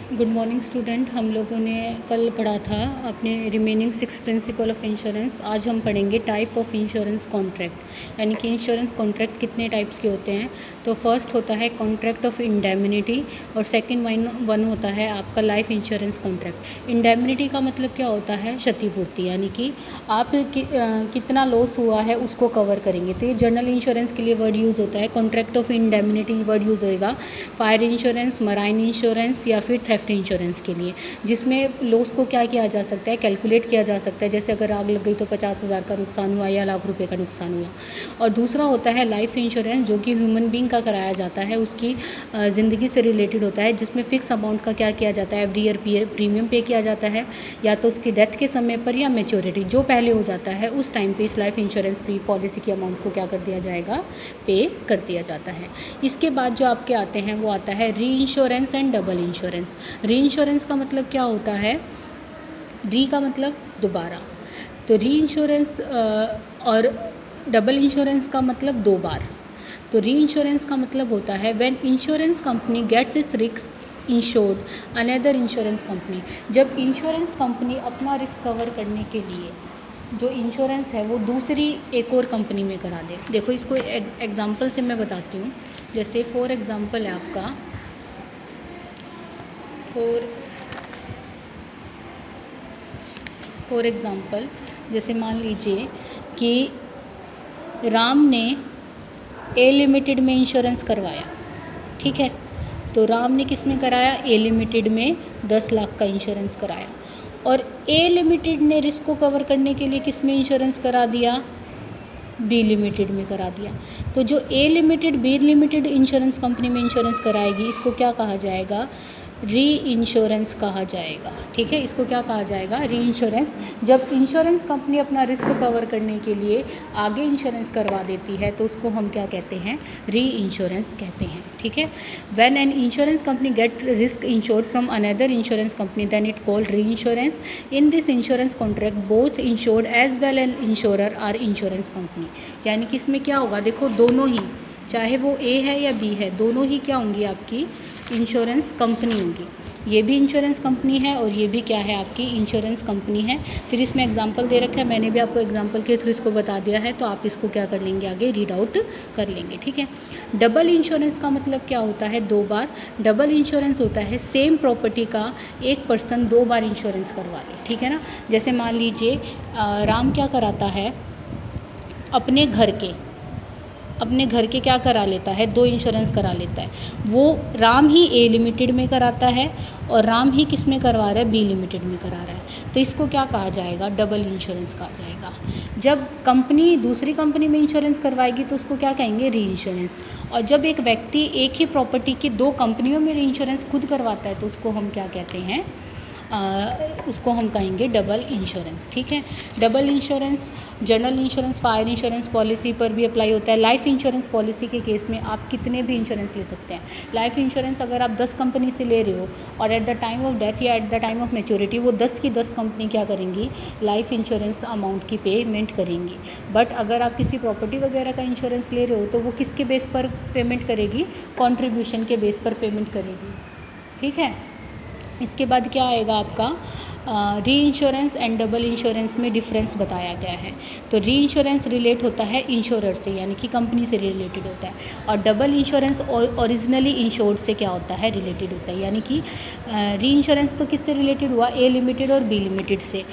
Good morning student. हम लोगों ने कल पढ़ा था अपने रिमेनिंग 6 प्रिंसिपल ऑफ इंश्योरेंस। आज हम पढ़ेंगे टाइप ऑफ इंश्योरेंस कॉन्ट्रैक्ट, यानी कि इंश्योरेंस कॉन्ट्रैक्ट कितने टाइप्स के होते हैं। तो फर्स्ट होता है कॉन्ट्रैक्ट ऑफ इंडेमनिटी और सेकंड वन होता है आपका लाइफ इंश्योरेंस कॉन्ट्रैक्ट। इंडेमनिटी का मतलब क्या होता है? क्षतिपूर्ति, यानी कि आप कितना लॉस हुआ है उसको कवर करेंगे। तो ये जनरल इंश्योरेंस के लिए वर्ड यूज़ होता है। Contract of indemnity word use होएगा फायर इंश्योरेंस, मराइन इंश्योरेंस या फिर थेफ्ट इंश्योरेंस के लिए, जिसमें लॉस को क्या किया जा सकता है, कैलकुलेट किया जा सकता है। जैसे अगर आग लग गई तो 50,000 का नुकसान हुआ या लाख रुपए का नुकसान हुआ। और दूसरा होता है लाइफ इंश्योरेंस, जो कि ह्यूमन बींग का कराया जाता है, उसकी ज़िंदगी से रिलेटेड होता है, जिसमें फ़िक्स अमाउंट का क्या किया जाता है, एवरी ईयर प्रीमियम पे किया जाता है, या तो उसकी डेथ के समय पर या मैच्योरिटी जो पहले हो जाता है उस टाइम पे इस लाइफ इंश्योरेंस पॉलिसी की अमाउंट को क्या कर दिया जाएगा, पे कर दिया जाता है। इसके बाद जो आपके आते हैं वो आता है री इंश्योरेंस एंड डबल इंश्योरेंस। री इंश्योरेंस का मतलब क्या होता है? री का मतलब दोबारा, तो री इंश्योरेंस और डबल इंश्योरेंस का मतलब दो बार। तो री इंश्योरेंस का मतलब होता है when insurance company gets its risk insured another insurance company. जब इंश्योरेंस कंपनी अपना रिस्क कवर करने के लिए जो इंश्योरेंस है वो दूसरी एक और कंपनी में करा दे। देखो इसको एग्जांपल से मैं बताती हूँ। जैसे फॉर एग्जांपल है आपका फॉर एग्जांपल जैसे मान लीजिए कि राम ने ए लिमिटेड में इंश्योरेंस करवाया, ठीक है। तो राम ने किस में कराया? ए लिमिटेड में 10 लाख का इंश्योरेंस कराया। और ए लिमिटेड ने रिस्क को कवर करने के लिए किस में इंश्योरेंस करा दिया? बी लिमिटेड में करा दिया। तो जो A limited B limited insurance company में इंश्योरेंस कराएगी, इसको क्या कहा जाएगा? री इंश्योरेंस कहा जाएगा, ठीक है। इसको क्या कहा जाएगा? री इंश्योरेंस। जब इंश्योरेंस कंपनी अपना रिस्क कवर करने के लिए आगे इंश्योरेंस करवा देती है तो उसको हम क्या कहते हैं? री इंश्योरेंस कहते हैं, ठीक है। When an insurance company get risk insured from another insurance company then it called reinsurance. In this insurance contract both insured as well an insurer are insurance company. यानी कि इसमें क्या होगा? देखो दोनों ही, चाहे वो ए है या बी है, दोनों ही क्या होंगी? आपकी इंश्योरेंस कंपनी होंगी। ये भी इंश्योरेंस कंपनी है और ये भी क्या है? आपकी इंश्योरेंस कंपनी है। फिर इसमें एग्जांपल दे रखा है, मैंने भी आपको एग्जांपल के थ्रू इसको बता दिया है, तो आप इसको क्या कर लेंगे? आगे रीड आउट कर लेंगे, ठीक है। डबल इंश्योरेंस का मतलब क्या होता है? दो बार। डबल इंश्योरेंस होता है सेम प्रॉपर्टी का एक पर्सन दो बार इंश्योरेंस करवा ले, ठीक है ना। जैसे मान लीजिए राम क्या कराता है? अपने घर के क्या करा लेता है? दो इंश्योरेंस करा लेता है। वो राम ही ए लिमिटेड में कराता है और राम ही किस में करवा रहा है? बी लिमिटेड में करा रहा है। तो इसको क्या कहा जाएगा? डबल इंश्योरेंस कहा जाएगा। जब कंपनी दूसरी कंपनी में इंश्योरेंस करवाएगी तो उसको क्या कहेंगे? री इंश्योरेंस। और जब एक व्यक्ति एक ही प्रॉपर्टी की दो कंपनियों में इंश्योरेंस खुद करवाता है तो उसको हम क्या कहते हैं? उसको हम कहेंगे डबल इंश्योरेंस, ठीक है। Double insurance general insurance, fire insurance policy पर भी अप्लाई होता है। लाइफ इंश्योरेंस पॉलिसी के केस में आप कितने भी इंश्योरेंस ले सकते हैं। लाइफ इंश्योरेंस अगर आप 10 कंपनी से ले रहे हो और at the time of death या at the time of maturity वो 10 की 10 कंपनी क्या करेंगी? लाइफ इंश्योरेंस अमाउंट की पेमेंट करेंगी। बट अगर आप किसी प्रॉपर्टी वगैरह का इंश्योरेंस ले रहे हो तो वो किसके बेस पर पेमेंट करेगी? कॉन्ट्रीब्यूशन के बेस पर पेमेंट करेगी, ठीक है। इसके बाद क्या आएगा आपका? री इंश्योरेंस एंड डबल इंश्योरेंस में डिफरेंस बताया गया है। तो री इंश्योरेंस रिलेट होता है इंश्योरर से, यानी कि कंपनी से रिलेटेड होता है, और डबल इंश्योरेंस ओरिजिनली इंश्योर्ड से क्या होता है? रिलेटेड होता है। यानी कि री इंश्योरेंस तो किससे रिलेटेड हुआ? ए लिमिटेड और बी लिमिटेड से,